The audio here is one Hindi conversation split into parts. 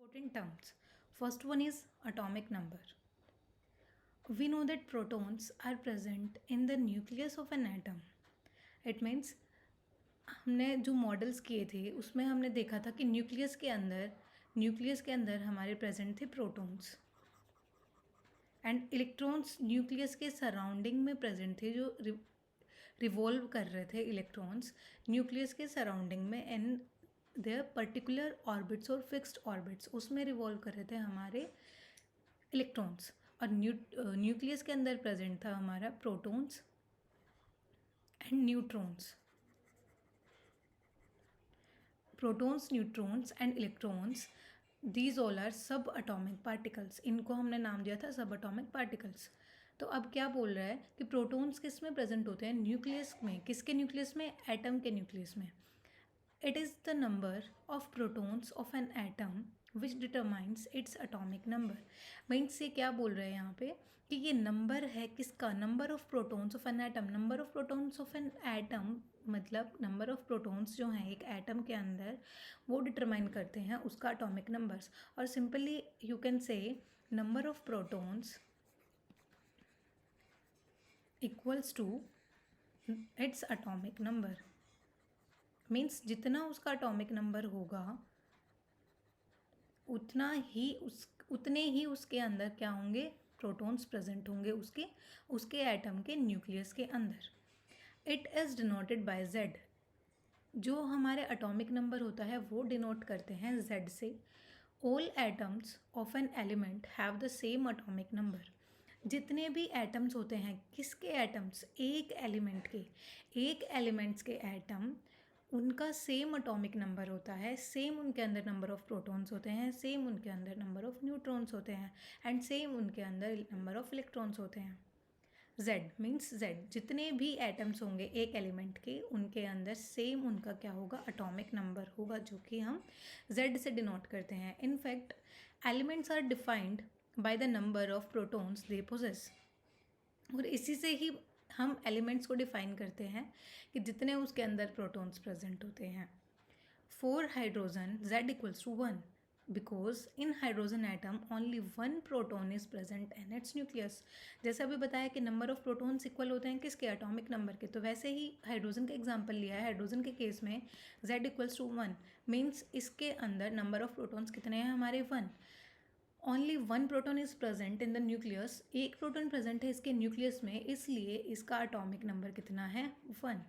important terms. First one is atomic number. We know that protons are present in the nucleus of an atom. It means हमने जो मॉडल्स किए थे उसमें हमने देखा था कि न्यूक्लियस के अंदर हमारे प्रेजेंट थे प्रोटॉन्स एंड इलेक्ट्रॉन्स न्यूक्लियस के सराउंडिंग में प्रेजेंट थे जो रिवॉल्व कर रहे थे इलेक्ट्रॉन्स न्यूक्लियस के सराउंडिंग में एंड देयर पर्टिकुलर ऑर्बिट्स और फिक्स्ड ऑर्बिट्स उसमें रिवॉल्व कर रहे थे हमारे इलेक्ट्रॉन्स और न्यूक्लियस के अंदर प्रेजेंट था हमारा protons and neutrons protons neutrons and electrons these all are sub atomic particles इनको हमने नाम दिया था सब एटॉमिक पार्टिकल्स। तो अब क्या बोल रहा है कि प्रोटॉन्स किस में प्रेजेंट होते हैं न्यूक्लियस में किसके न्यूक्लियस में एटम के न्यूक्लियस में। It is the number of protons of an atom which determines it's atomic number. Means ये क्या बोल रहे हैं यहाँ पे कि ये नंबर है किसका number of protons of an atom. Number of protons of an atom मतलब नंबर ऑफ प्रोटॉन्स जो हैं एक एटम के अंदर वो डिटरमाइन करते हैं उसका एटॉमिक नंबर्स। और simply you can say number of protons equals to its atomic number. Means जितना उसका एटॉमिक नंबर होगा उतने ही उसके अंदर क्या होंगे प्रोटॉन्स प्रेजेंट होंगे उसके एटम के न्यूक्लियस के अंदर। It is denoted by Z. जो हमारे एटॉमिक नंबर होता है वो डिनोट करते हैं जेड से। All atoms of an element have the same atomic number. जितने भी एटम्स होते हैं किसके एटम्स एक एलिमेंट्स के एटम उनका सेम एटॉमिक नंबर होता है। सेम उनके अंदर नंबर ऑफ प्रोटॉन्स होते हैं सेम उनके अंदर नंबर ऑफ न्यूट्रॉन्स होते हैं एंड सेम उनके अंदर नंबर ऑफ इलेक्ट्रॉन्स होते हैं। जेड मीन्स जेड जितने भी एटम्स होंगे एक एलिमेंट के उनके अंदर सेम उनका क्या होगा एटॉमिक नंबर होगा जो कि हम जेड से डिनोट करते हैं। In fact elements are defined by the number of protons they possess. और इसी से ही हम एलिमेंट्स को डिफाइन करते हैं कि जितने उसके अंदर प्रोटॉन्स प्रेजेंट होते हैं। For hydrogen Z equals to 1 because in hydrogen atom only 1 proton is present in its nucleus. जैसे अभी बताया कि नंबर ऑफ प्रोटॉन्स इक्वल होते हैं किसके एटॉमिक नंबर के, तो वैसे ही हाइड्रोजन का एग्जांपल लिया है। हाइड्रोजन के केस में जेड इक्वल्स टू 1 मीन्स इसके अंदर नंबर ऑफ प्रोटॉन्स कितने हैं हमारे 1। Only 1 proton is present in the nucleus. एक प्रोटॉन प्रेजेंट है इसके न्यूक्लियस में इसलिए इसका एटॉमिक नंबर कितना है 1।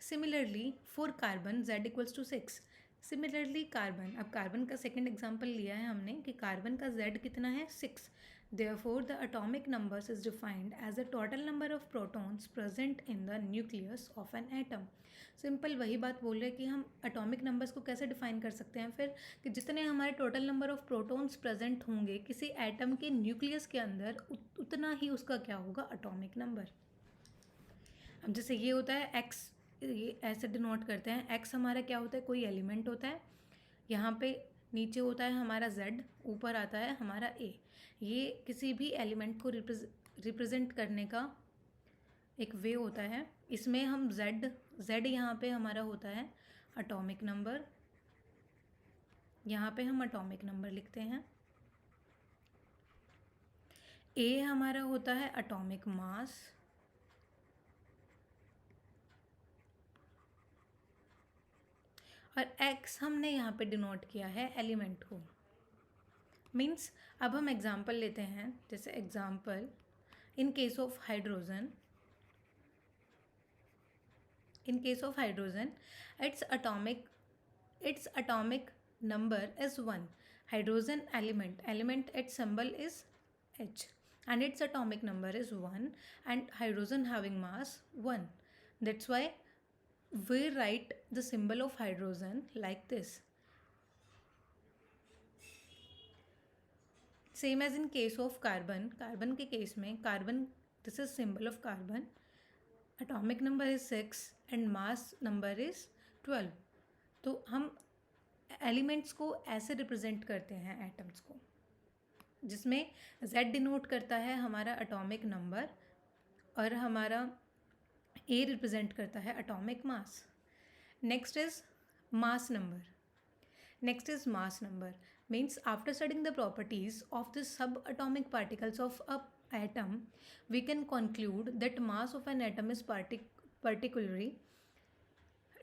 Similarly for carbon Z equals to 6। Similarly carbon, अब कार्बन का सेकंड एग्जांपल लिया है हमने कि कार्बन का जेड कितना है 6। Therefore the atomic numbers is defined as the total number of protons present in the nucleus of an atom. Simple वही बात बोल रहे हैं कि हम एटॉमिक नंबर्स को कैसे डिफाइन कर सकते हैं फिर कि जितने हमारे total number of protons present होंगे किसी एटम के न्यूक्लियस के अंदर उतना ही उसका क्या होगा एटॉमिक नंबर। अब जैसे ये होता है एक्स, ये ऐसे डिनोट करते हैं एक्स हमारा क्या होता है कोई एलिमेंट होता है। यहाँ पे नीचे होता है हमारा जेड, ऊपर आता है हमारा ए। ये किसी भी एलिमेंट को रिप्रेजेंट करने का एक वे होता है। इसमें हम जेड यहाँ पे हमारा होता है एटॉमिक नंबर। यहाँ पे हम एटॉमिक नंबर लिखते हैं। ए हमारा होता है एटॉमिक मास। और एक्स हमने यहाँ पे डिनोट किया है एलिमेंट को। मीन्स अब हम एग्जाम्पल लेते हैं। जैसे example in case of hydrogen it's atomic number is 1। Hydrogen element it's symbol is H and its atomic number is 1 and hydrogen having mass 1. That's why we write the symbol of hydrogen like this. Same as in case of carbon के केस में carbon, this is symbol of carbon, atomic number is 6 and mass number is 12. तो हम एलिमेंट्स को ऐसे रिप्रेजेंट करते हैं एटम्स को, जिसमें Z डिनोट करता है हमारा एटॉमिक नंबर और हमारा A रिप्रेजेंट करता है atomic mass. Next is mass number. Next is mass number. Means after studying the properties of the subatomic particles of a atom, we can conclude that mass of an atom is particularly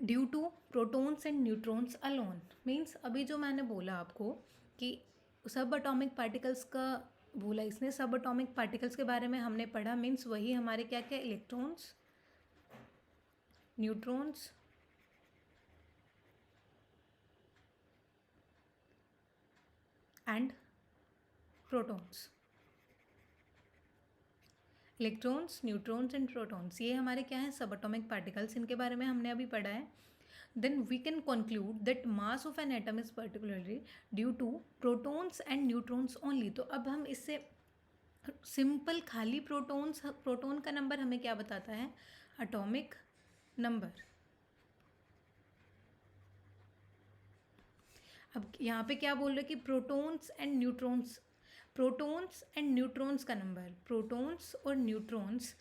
due to protons and neutrons alone. Means अभी जो मैंने बोला आपको कि सब अटोमिक पार्टिकल्स का बोला इसने, सब अटोमिक पार्टिकल्स के बारे में हमने पढ़ा. मीन्स वही हमारे क्या क्या electrons, neutrons and protons. Electrons, neutrons and protons, ये हमारे क्या है, सब अटोमिक पार्टिकल्स. इनके बारे में हमने अभी पढ़ा है. Then we can conclude that mass of an atom is particularly due to protons and neutrons only. तो अब हम इससे सिंपल खाली प्रोटॉन का नंबर हमें क्या बताता है, एटॉमिक नंबर. अब यहाँ पे क्या बोल रहे हैं कि प्रोटॉन्स एंड न्यूट्रॉन्स का नंबर. प्रोटॉन्स और न्यूट्रॉन्स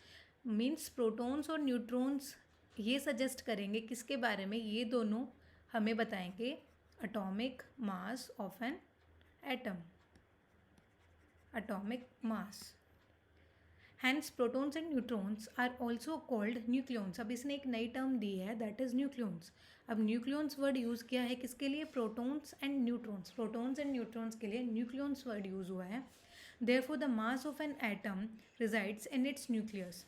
मीन्स प्रोटॉन्स और न्यूट्रॉन्स ये सजेस्ट करेंगे किसके बारे में, ये दोनों हमें बताएंगे atomic mass of an atom, atomic mass. Hence protons and neutrons are also called nucleons. अब इसने एक नई टर्म दी है, दैट इज न्यूक्लियॉन्स. अब न्यूक्लियॉन्स वर्ड यूज़ किया है किसके लिए, protons and neutrons. Protons and neutrons के लिए न्यूक्लियॉन्स वर्ड यूज़ हुआ है. Therefore the mass of an atom resides in its nucleus.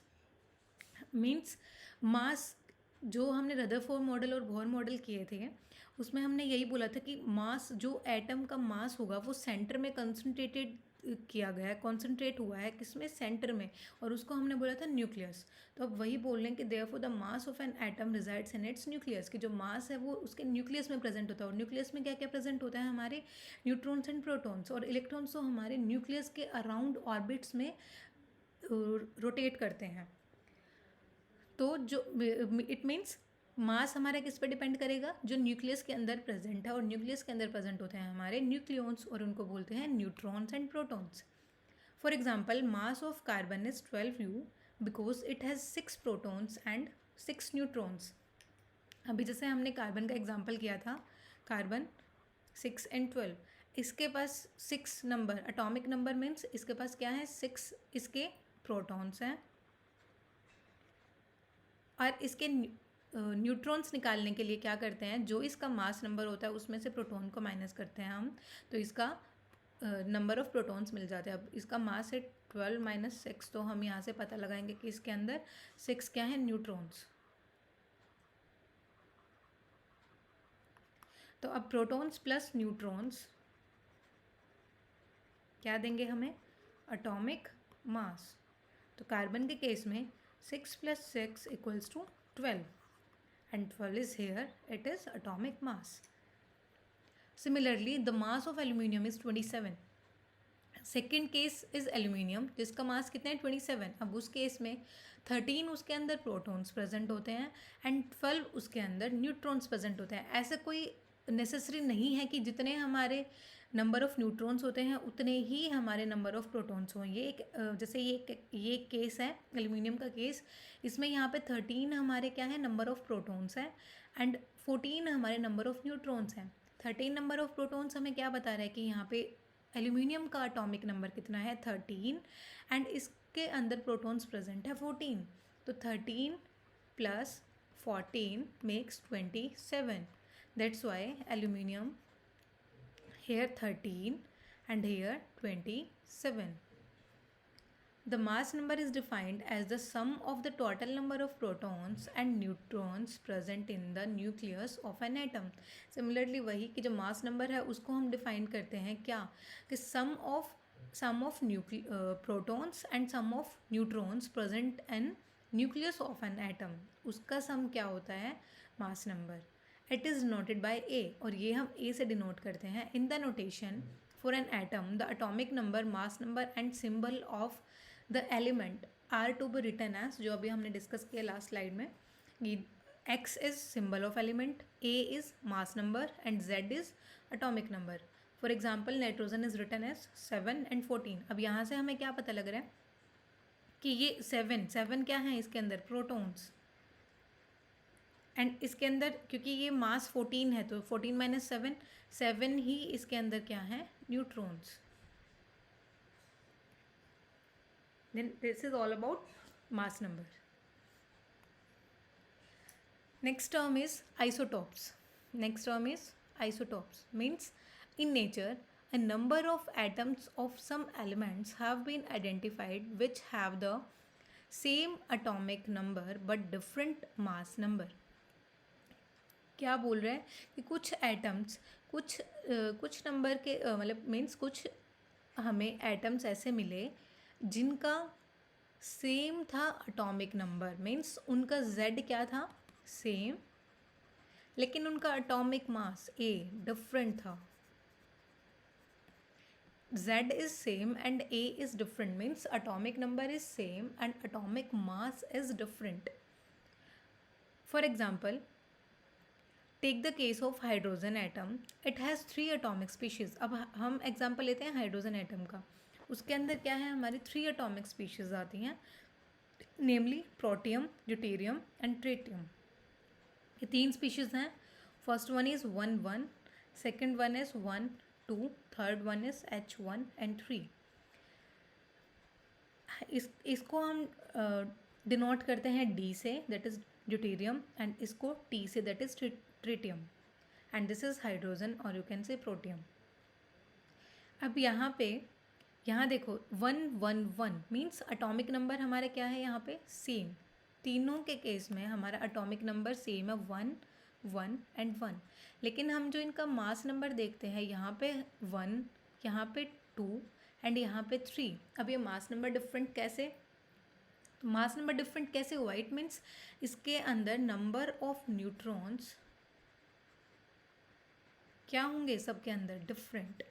Means mass जो हमने रदरफोर्ड मॉडल और बोहर मॉडल किए थे उसमें हमने यही बोला था कि मास, जो एटम का मास होगा वो सेंटर में कंसंट्रेटेड किया गया है, कॉन्सेंट्रेट हुआ है किसमें, सेंटर में, और उसको हमने बोला था न्यूक्लियस. तो अब वही बोल रहे हैं कि therefore the mass of an atom resides in its nucleus, कि जो मास है वो उसके न्यूक्लियस में प्रेजेंट होता है. और न्यूक्लियस में क्या क्या प्रेजेंट होता है, हमारे न्यूट्रॉन्स एंड प्रोटॉन्स. और इलेक्ट्रॉन्स तो हमारे न्यूक्लियस के अराउंड ऑर्बिट्स में रोटेट करते हैं. तो जो इट मीन्स मास हमारा किस पे डिपेंड करेगा, जो न्यूक्लियस के अंदर प्रेजेंट है. और न्यूक्लियस के अंदर प्रेजेंट होते हैं हमारे न्यूक्लियॉन्स और उनको बोलते हैं neutrons and protons. For example mass of carbon is 12U because it has 6 protons and 6 neutrons. अभी जैसे हमने कार्बन का एग्जाम्पल किया था, कार्बन 6 and 12, इसके पास 6 नंबर, एटॉमिक नंबर मीन्स इसके पास क्या है, 6 इसके प्रोटॉन्स हैं. और इसके न्यूट्रॉन्स निकालने के लिए क्या करते हैं, जो इसका मास नंबर होता है उसमें से प्रोटॉन को माइनस करते हैं हम, तो इसका नंबर ऑफ प्रोटॉन्स मिल जाते हैं. अब इसका मास है 12 - 6, तो हम यहाँ से पता लगाएंगे कि इसके अंदर 6 क्या है, न्यूट्रॉन्स. तो अब प्रोटॉन्स प्लस न्यूट्रॉन्स क्या देंगे हमें, एटॉमिक मास. तो कार्बन के केस में 6 + 6 = 12 and 12 is here, it is atomic mass. Similarly, the mass of aluminium is 27. Second case is aluminium जिसका मास कितना है, 27. अब उस केस में 13 उसके अंदर प्रोटॉन्स प्रेजेंट होते हैं एंड 12 उसके अंदर न्यूट्रॉन्स प्रेजेंट होते हैं. ऐसा कोई नेसेसरी नहीं है कि जितने हमारे नंबर ऑफ न्यूट्रॉन्स होते हैं उतने ही हमारे नंबर ऑफ प्रोटॉन्स हों. ये एक जैसे ये केस है एल्यूमिनियम का केस, इसमें यहाँ पे 13 हमारे क्या है, नंबर ऑफ प्रोटॉन्स हैं एंड 14 हमारे नंबर ऑफ न्यूट्रॉन्स हैं. 13 नंबर ऑफ प्रोटॉन्स हमें क्या बता रहा है कि यहाँ पे एल्यूमिनियम का एटॉमिक नंबर कितना है, 13, एंड इसके अंदर प्रोटॉन्स प्रेजेंट है 14. तो 13 + 14 makes 27. That's why aluminium here 13 and here 27. The mass number is defined as the sum of the total number of protons and neutrons present in the nucleus of an atom. Similarly वही कि जो mass number है उसको हम define करते हैं क्या, कि sum of protons and sum of neutrons present in nucleus of an atom, उसका sum क्या होता है, mass number. It is denoted by A, और ये हम A से डिनोट करते हैं. In the notation for an atom, the atomic number, mass number and symbol of the element are to be written as, जो अभी हमने डिस्कस किया लास्ट स्लाइड में, X is symbol of element, A is mass number and Z is atomic number. For example, nitrogen is written as 7 and 14. अब यहाँ से हमें क्या पता लग रहा है कि ये 7 क्या है, इसके अंदर प्रोटॉन्स, एंड इसके अंदर क्योंकि ये मास 14 है तो 14 माइनस 7, 7 ही इसके अंदर क्या है, neutrons. Then this is all about mass number. Next term is isotopes. Next term is isotopes. Means in nature, a number of atoms of some elements have been identified which have the same atomic number but different mass number. क्या बोल रहे हैं कि कुछ एटम्स कुछ नंबर के मतलब मीन्स कुछ हमें एटम्स ऐसे मिले जिनका सेम था अटोमिक नंबर. मीन्स उनका z क्या था, सेम, लेकिन उनका अटोमिक मास A डिफरेंट था. Z is same and A is different means atomic number is same and atomic mass is different. For example, take the case of hydrogen atom. It has 3 atomic species. अब हम एग्जाम्पल लेते हैं हाइड्रोजन एटम का. उसके अंदर क्या है, हमारी 3 atomic species आती हैं, नेमली प्रोटियम, ड्यूटेरियम एंड ट्रिटियम. ये 3 स्पीशीज़ हैं. First one is 1,1, second one is 1, 2, third one is H1 and 3. इसको हम डिनोट करते हैं D से, दैट इज़ ड्यूटेरियम, एंड इसको T से, that is tritium, and this is hydrogen और यू कैन से प्रोटियम. अब यहाँ देखो 111 मीन्स अटोमिक नंबर हमारा क्या है यहाँ पे, सेम. तीनों के केस में हमारा अटोमिक नंबर सेम है, 1, 1 एंड 1. लेकिन हम जो इनका मास नंबर देखते हैं, यहाँ पे 1, यहाँ पे 2 एंड यहाँ पे 3. अब ये मास नंबर डिफरेंट कैसे, तो मास नंबर डिफरेंट कैसे हुआ, इट मीन्स इसके अंदर नंबर ऑफ न्यूट्रॉन्स क्या होंगे, सबके अंदर different.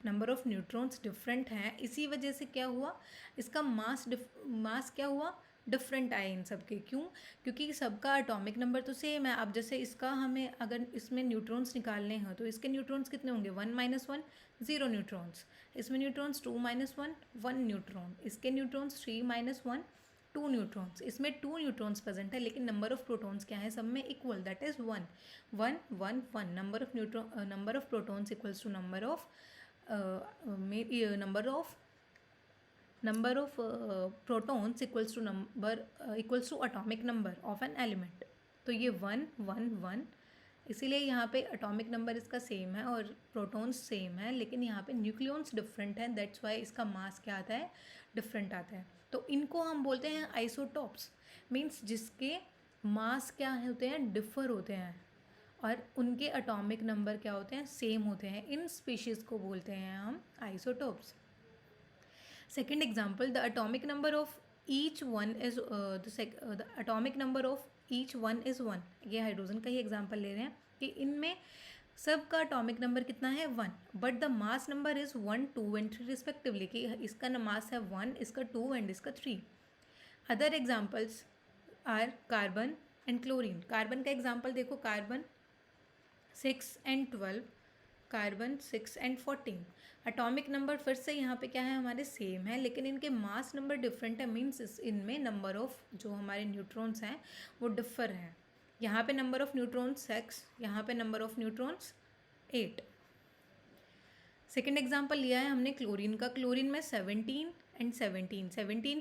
Number of neutrons different हैं, इसी वजह से क्या हुआ, इसका मास क्या हुआ, डिफरेंट आए इन सब के. क्यों, क्योंकि सबका एटॉमिक नंबर तो सेम है. अब जैसे इसका हमें अगर इसमें न्यूट्रॉन्स निकालने हैं तो इसके न्यूट्रॉन्स कितने होंगे, 1 - 1 0 न्यूट्रॉन्स. इसमें न्यूट्रॉन्स 2 - 1 1 न्यूट्रॉन. इसके न्यूट्रॉन्स 3 - 1 2 न्यूट्रॉन्स. इसमें 2 न्यूट्रॉन्स प्रेजेंट है, लेकिन नंबर ऑफ प्रोटॉन्स क्या है, सब में equal, that is 1 1 1 1. Number of protons equals to number of protons equals to atomic number of an element. तो ये 1 1 1, इसीलिए यहाँ पे एटॉमिक नंबर इसका सेम है और प्रोटॉन्स सेम है, लेकिन यहाँ पे न्यूक्लियॉन्स डिफरेंट हैं, दैट्स वाई इसका मास क्या आता है, डिफरेंट आता है. तो इनको हम बोलते हैं आइसोटॉप्स. मीन्स जिसके मास क्या होते हैं, डिफर होते हैं, और उनके एटॉमिक नंबर क्या होते हैं, सेम होते हैं. इन स्पीशीज़ को बोलते हैं हम isotopes. Second example, the atomic number of each one is the atomic number of each one is 1. ये हाइड्रोजन का ही एग्जाम्पल ले रहे हैं कि इनमें सब का एटॉमिक नंबर कितना है, 1, but the mass number is 1, 2 and 3 respectively. कि इसका मास है 1, इसका 2 एंड इसका 3. Other examples are carbon and chlorine. Carbon का एग्जाम्पल देखो, carbon 6 and 12, carbon 6 and 14. Atomic number फिर से यहाँ पे क्या है, हमारे सेम है, लेकिन इनके मास नंबर डिफरेंट है. मीन्स इनमें नंबर ऑफ जो हमारे न्यूट्रॉन्स हैं वो डिफर हैं. यहाँ पे नंबर ऑफ न्यूट्रॉन्स 6, यहाँ पे number of neutrons 8. Second example लिया है हमने क्लोरीन का. क्लोरीन में 17 एंड 17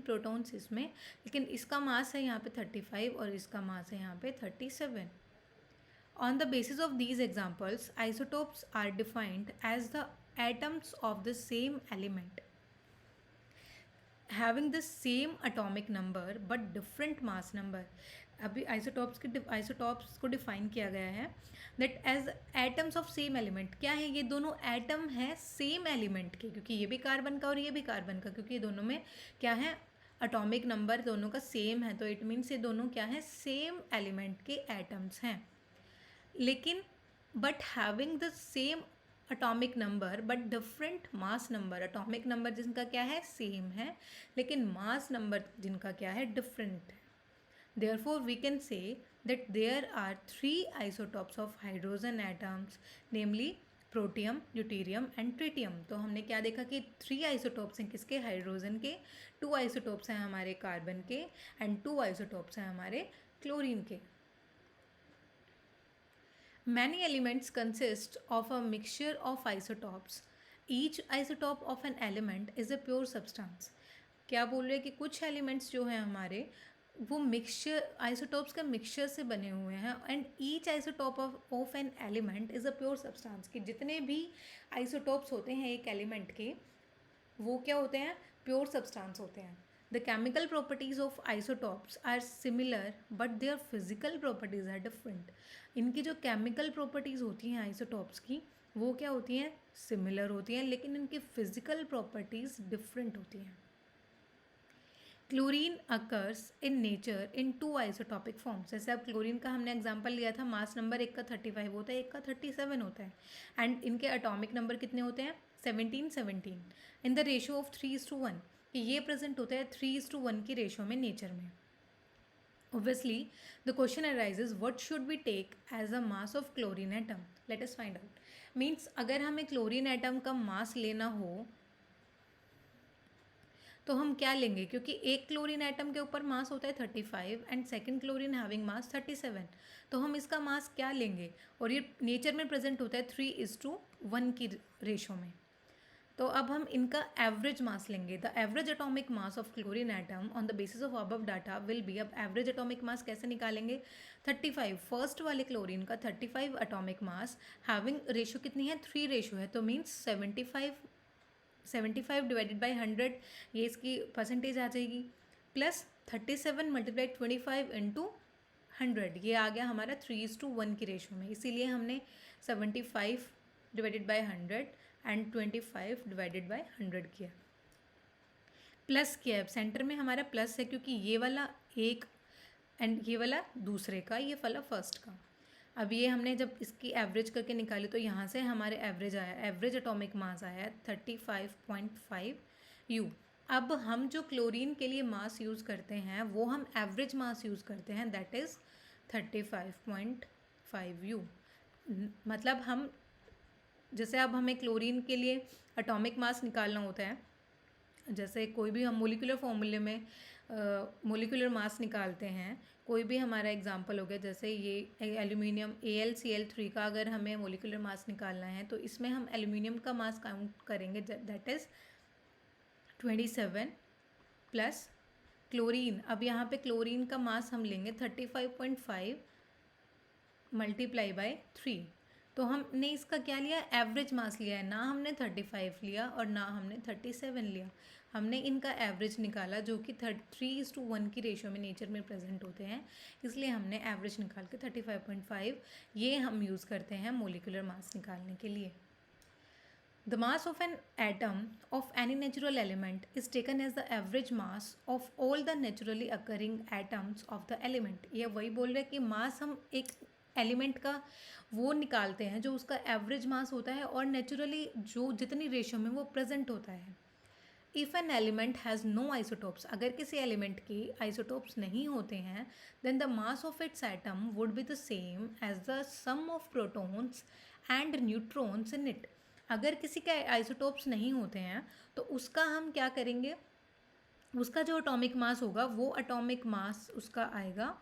प्रोटॉन्स इसमें, लेकिन इसका मास है यहाँ पे 35 और इसका मास है यहाँ पे 37. On the basis of these examples, isotopes are defined as the atoms of the same element having the same atomic number but different mass number. अभी आइसोटॉप्स को डिफाइन किया गया है that as atoms of same element. क्या है, ये दोनों एटम हैं सेम एलिमेंट के, क्योंकि ये भी कार्बन का और ये भी कार्बन का, क्योंकि ये दोनों में क्या है, एटॉमिक नंबर दोनों का सेम है, तो इट मीन्स ये दोनों क्या है, सेम एलिमेंट के एटम्स हैं. लेकिन but having the same atomic number but different mass number. Atomic number जिनका क्या है, सेम है, लेकिन मास नंबर जिनका क्या है, डिफरेंट है. Therefore we can say that there are 3 isotopes of hydrogen atoms, namely protium, deuterium and tritium. तो हमने क्या देखा कि 3 आइसोटोप्स हैं किसके, हाइड्रोजन के, 2 आइसोटोप्स हैं हमारे कार्बन के एंड 2 आइसोटोप्स हैं हमारे क्लोरीन के। Many elements consist of a mixture of isotopes. Each isotope of an element is a pure substance. क्या बोल रहे हैं कि कुछ एलिमेंट्स जो हैं हमारे वो मिक्सचर, आइसोटोप्स के मिक्सचर से बने हुए हैं and each isotope of an element is a pure substance. कि जितने भी आइसोटोप्स होते हैं एक एलिमेंट के वो क्या होते हैं, प्योर सब्सटेंस होते हैं। The chemical properties of isotopes are similar but their physical properties are different. इनकी जो केमिकल प्रॉपर्टीज होती हैं आइसोटोप्स की वो क्या होती हैं, सिमिलर होती हैं, लेकिन इनकी फिजिकल प्रॉपर्टीज डिफरेंट होती हैं। Chlorine occurs in nature in 2 isotopic forms. जैसे अब क्लोरीन का हमने एग्जांपल लिया था, मास नंबर एक का 35 होता है, एक का 37 होता है एंड इनके एटॉमिक नंबर कितने होते हैं, 17 इन द रेशियो ऑफ 3:1। कि ये प्रेजेंट होता है 3:1 की रेशियो में नेचर में। Obviously, the question arises, what should we take as a mass of chlorine atom? Let us find out. Means अगर हमें क्लोरीन एटम का मास लेना हो तो हम क्या लेंगे, क्योंकि एक क्लोरीन एटम के ऊपर मास होता है 35 and second chlorine having mass 37। तो हम इसका मास क्या लेंगे, और ये नेचर में प्रेजेंट होता है 3:1 की रेशो में। तो अब हम इनका एवरेज मास लेंगे। The average atomic mass of chlorine atom on the basis of above data will be. अब एवरेज एटॉमिक मास कैसे निकालेंगे, 35 फर्स्ट वाले क्लोरीन का 35 एटॉमिक मास हैविंग रेशो कितनी है, 3 रेशो है, तो मीन्स 75 डिवाइडेड बाई 100, ये इसकी परसेंटेज आ जाएगी, प्लस 37 मल्टीप्लाई 25 इंटू 100, ये आ गया हमारा 3:1 की रेशो में। इसीलिए हमने 75 divided by 100 and 25 divided by 100 किया, प्लस किया। अब सेंटर में हमारा प्लस है क्योंकि ये वाला एक एंड ये वाला दूसरे का, ये वाला फर्स्ट का। अब ये हमने जब इसकी एवरेज करके निकाली तो यहाँ से हमारे एवरेज आया, एवरेज एटॉमिक मास आया 35.5 U। अब हम जो क्लोरीन के लिए मास यूज़ करते हैं वो हम एवरेज मास यूज़ करते हैं, दैट इज़ 35.5 U। मतलब हम जैसे अब हमें क्लोरीन के लिए एटॉमिक मास निकालना होता है, जैसे कोई भी हम मोलिकुलर फॉर्मूले में मोलिकुलर मास निकालते हैं, कोई भी हमारा एग्जांपल हो गया, जैसे ये एल्यूमिनियम AlCl3 का अगर हमें मोलिकुलर मास निकालना है तो इसमें हम एल्यूमिनियम का मास काउंट करेंगे, दैट इज़ 27 प्लस क्लोरीन। अब यहाँ पे क्लोरीन का मास हम लेंगे 35.5 मल्टीप्लाई बाई 3। तो हमने इसका क्या लिया, एवरेज मास लिया है, ना हमने 35 लिया और ना हमने 37 लिया, हमने इनका एवरेज निकाला जो कि 3:1 की रेशो में नेचर में प्रेजेंट होते हैं, इसलिए हमने एवरेज निकाल के 35.5 ये हम यूज़ करते हैं मोलिकुलर मास निकालने के लिए। The mass of an atom of any natural element is taken as the average mass of all the naturally occurring atoms of the element. ये वही बोल रहे हैं कि मास हम एक एलिमेंट का वो निकालते हैं जो उसका एवरेज मास होता है और नेचुरली जो जितनी रेशो में वो प्रेजेंट होता है। If an element has no isotopes, अगर किसी एलिमेंट के आइसोटोप्स नहीं होते हैं, then the mass of its atom would be the same as the sum of protons and neutrons in it. अगर किसी के आइसोटोप्स नहीं होते हैं तो उसका हम क्या करेंगे, उसका जो एटॉमिक मास होगा वो एटॉमिक मास उसका आएगा,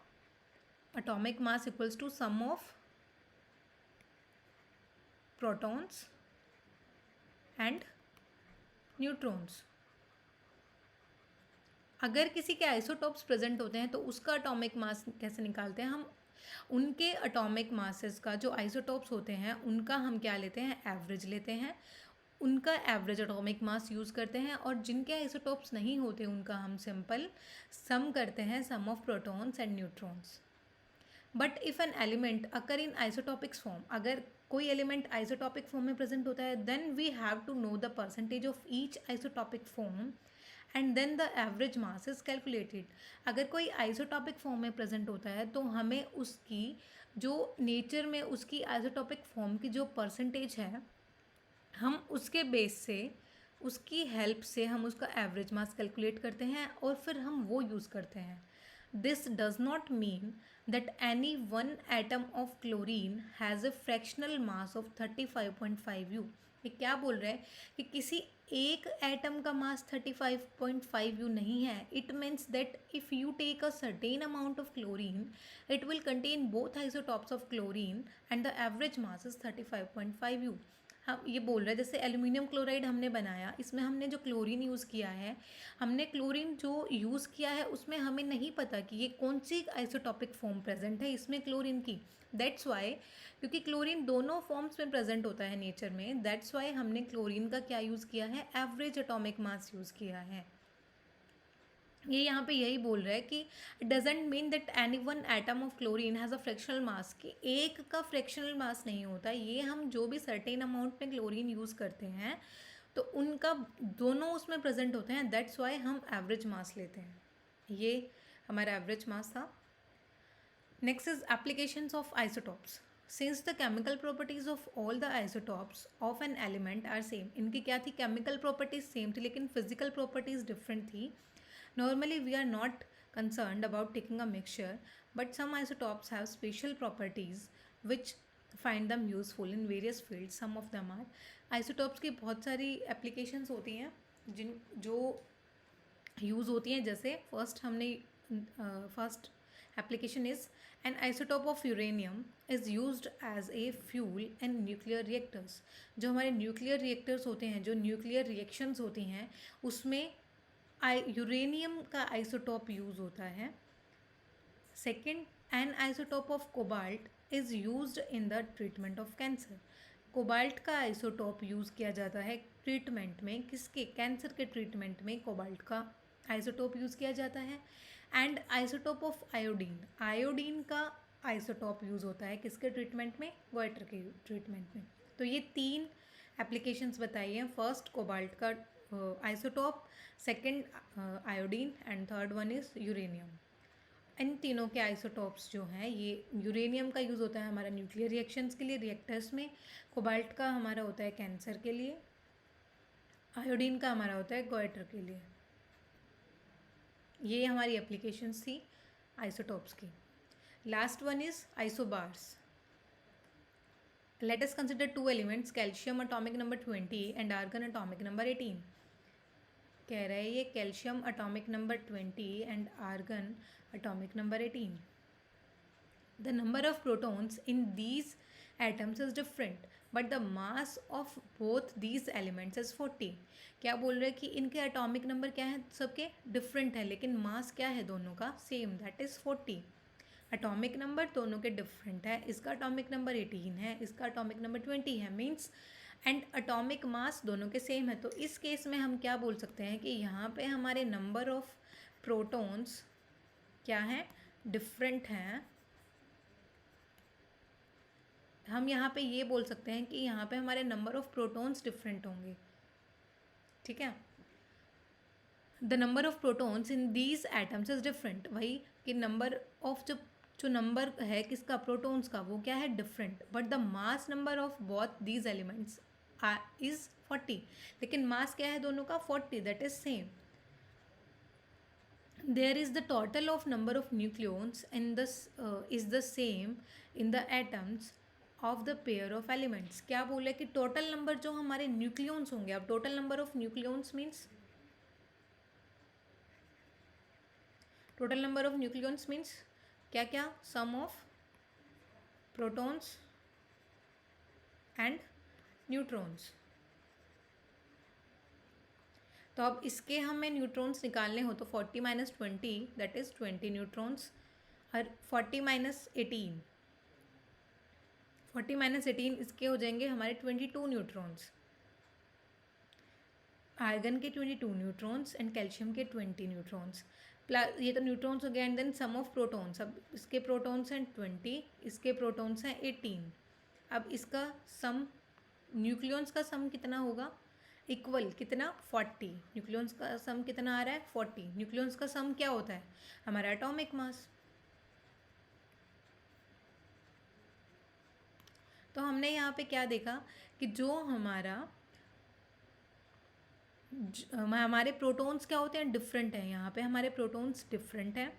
atomic mass equals to sum of protons and neutrons. अगर किसी के आइसोटोप्स प्रेजेंट होते हैं तो उसका एटॉमिक मास कैसे निकालते हैं, हम उनके एटॉमिक मासेस का जो आइसोटोप्स होते हैं उनका हम क्या लेते हैं, एवरेज लेते हैं, उनका एवरेज एटॉमिक मास यूज़ करते हैं, और जिनके आइसोटोप्स नहीं होते उनका हम सिंपल सम करते हैं, sum of protons and neutrons. But if an element occur in isotopics form, अगर कोई एलिमेंट आइसोटॉपिक फॉर्म में प्रेजेंट होता है, then we have to know the percentage of each isotopic form and then the average mass is calculated. अगर कोई आइसोटॉपिक फॉर्म में प्रेजेंट होता है तो हमें उसकी जो नेचर में उसकी आइसोटॉपिक फॉर्म की जो परसेंटेज है, हम उसके बेस से उसकी हेल्प से हम उसका एवरेज मास कैलकुलेट करते हैं और फिर हम वो यूज़ करते हैं। This does not mean that any one atom of chlorine has a fractional mass of 35.5 U। ये क्या बोल रहा है कि किसी एक एटम का मास 35.5 U नहीं है। It means that if you take a certain amount of chlorine it will contain both isotopes of chlorine and the average mass is 35.5 U। हम ये बोल रहे हैं जैसे एल्यूमिनियम क्लोराइड हमने बनाया, इसमें हमने जो क्लोरीन यूज़ किया है, हमने क्लोरीन जो यूज़ किया है उसमें हमें नहीं पता कि ये कौन सी आइसोटॉपिक फॉर्म प्रेजेंट है इसमें क्लोरीन की। दैट्स वाई, क्योंकि क्लोरीन दोनों फॉर्म्स में प्रेजेंट होता है नेचर में, दैट्स वाई हमने क्लोरीन का क्या यूज़ किया है, एवरेज एटॉमिक मास यूज़ किया है। ये यहाँ पे यही बोल रहा है कि it doesn't mean that any one atom of chlorine has a fractional mass, कि एक का फ्रैक्शनल मास नहीं होता। ये हम जो भी सर्टेन अमाउंट में क्लोरीन यूज़ करते हैं तो उनका दोनों उसमें प्रेजेंट होते हैं, दैट्स वाई हम एवरेज मास लेते हैं। ये हमारा एवरेज मास था। Next is applications of isotopes. Since the chemical properties of all the isotopes of an element are same, इनकी क्या थी, केमिकल प्रॉपर्टीज सेम थी लेकिन फिजिकल प्रॉपर्टीज डिफरेंट थी। Normally, we are not concerned about taking a mixture, but some isotopes have special properties which find them useful in various fields. Some of them are isotopes की बहुत सारी applications होती हैं जिन जो यूज़ होती हैं। जैसे first application is an isotope of uranium is used as a fuel in nuclear reactors। जो हमारे न्यूक्लियर रिएक्टर्स होते हैं, जो न्यूक्लियर रिएक्शंस होती हैं, उसमें यूरेनियम का आइसोटॉप यूज़ होता है। Second, an isotope of cobalt is used in the treatment of cancer. Cobalt का आइसोटॉप यूज़ किया जाता है ट्रीटमेंट में, किसके, कैंसर के ट्रीटमेंट में कोबाल्ट का आइसोटॉप यूज़ किया जाता है। And isotope of iodine, iodine का आइसोटॉप यूज़ होता है किसके ट्रीटमेंट में, गोइटर के ट्रीटमेंट में। तो ये तीन एप्लीकेशंस बताई हैं। फर्स्ट कोबाल्ट का isotope, second iodine and third one is uranium. इन तीनों के आइसोटॉप्स जो हैं, ये यूरेनियम का यूज़ होता है हमारा न्यूक्लियर रिएक्शंस के लिए, रिएक्टर्स में। कोबाल्ट का हमारा होता है कैंसर के लिए। आयोडीन का हमारा होता है गोइटर के लिए। ये हमारी एप्लीकेशंस थी आइसोटॉप्स की। Last one is isobars. Let us consider two elements, calcium atomic number 20 and argon atomic number 18। कह रहा है ये calcium atomic number 20 and argon atomic number 18। The number of protons in these atoms is different but the mass of both these elements is 40। क्या बोल रहे हैं कि इनके एटॉमिक नंबर क्या है, सबके डिफरेंट है लेकिन मास क्या है दोनों का, same, that is 40। Atomic number दोनों के डिफरेंट है, इसका एटॉमिक नंबर 18 है, इसका एटॉमिक नंबर 20 है, मीन्स एंड एटॉमिक मास दोनों के सेम है। तो इस केस में हम क्या बोल सकते हैं कि यहाँ पे हमारे नंबर ऑफ प्रोटॉन्स क्या हैं, डिफरेंट हैं। हम यहाँ पे ये बोल सकते हैं कि यहाँ पे हमारे नंबर ऑफ प्रोटॉन्स डिफरेंट होंगे। ठीक है, the number of protons in these atoms is different. वही कि नंबर ऑफ जो नंबर है किसका, प्रोटॉन्स का, वो क्या है, different. But the mass number of both these elements is 40। लेकिन मास क्या है दोनों का, 40, that is same. There is the total of number of nucleons in this is the same in the atoms of the pair of elements. क्या बोले कि टोटल नंबर जो हमारे न्यूक्लियॉन्स होंगे, अब total number of nucleons means, total number of nucleons means क्या क्या, सम ऑफ प्रोटॉन्स एंड न्यूट्रॉन्स। तो अब इसके हमें न्यूट्रॉन्स निकालने हो तो 40 माइनस 20 दैट इज़ 20 न्यूट्रॉन्स, और 40 माइनस 18, 40 माइनस 18 इसके हो जाएंगे हमारे 22 न्यूट्रॉन्स। आर्गन के 22 न्यूट्रॉन्स एंड कैल्शियम के 20 न्यूट्रॉन्स। प्लस ये तो न्यूट्रॉन्स हो गया, and then sum of protons. अब इसके प्रोटॉन्स हैं 20, इसके प्रोटॉन्स हैं 18। अब इसका सम, न्यूक्लियॉन्स का सम कितना होगा, इक्वल कितना, 40। न्यूक्लियॉन्स का सम कितना आ रहा है, 40। न्यूक्लियॉन्स का सम क्या होता है, हमारा एटॉमिक मास। तो हमने यहाँ पे क्या देखा कि जो हमारे प्रोटॉन्स क्या होते हैं, डिफरेंट हैं। यहाँ पे हमारे प्रोटॉन्स डिफरेंट हैं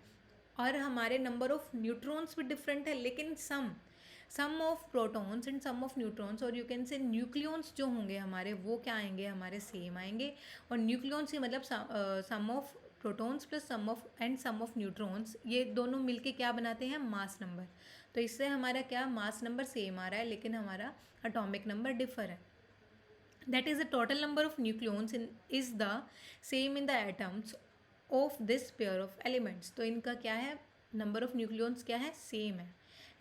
और हमारे नंबर ऑफ न्यूट्रॉन्स भी डिफरेंट है, लेकिन sum of protons and sum of neutrons, और यू कैन से न्यूक्लियॉन्स जो होंगे हमारे, वो क्या आएंगे, हमारे सेम आएंगे। और न्यूक्लियॉन्स ही मतलब sum of protons plus sum of neutrons, ये दोनों मिलके क्या बनाते हैं, मास नंबर। तो इससे हमारा क्या मास नंबर सेम आ रहा है, लेकिन हमारा एटॉमिक नंबर डिफर है। That is the total number of nucleons is the same in the atoms of this pair of elements। तो इनका क्या है, number of nucleons क्या है, same है।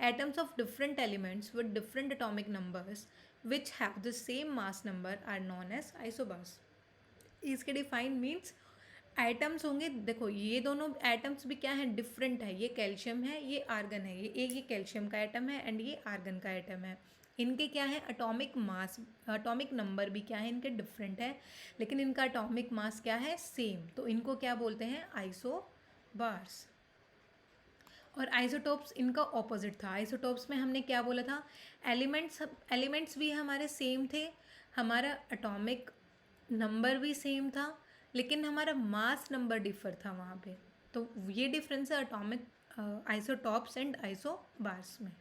Atoms of different elements with different atomic numbers which have the same mass number are known as isobars। इसके डिफाइन मीन्स एटम्स होंगे, देखो ये दोनों एटम्स भी क्या है, डिफरेंट है। ये कैल्शियम है, ये आर्गन है, ये कैल्शियम का एटम है एंड ये आर्गन का एटम है। इनके क्या है, एटॉमिक मास, एटॉमिक नंबर भी क्या है इनके डिफरेंट है, लेकिन इनका एटॉमिक मास क्या है, सेम। तो इनको क्या बोलते हैं, आइसोबार्स। और आइसोटोप्स इनका ऑपोजिट था। आइसोटोप्स में हमने क्या बोला था, एलिमेंट्स भी हमारे सेम थे, हमारा एटॉमिक नंबर भी सेम था, लेकिन हमारा मास नंबर डिफर था वहाँ पे। तो ये डिफरेंस है एटॉमिक आइसोटॉप्स एंड आइसोबार्स में।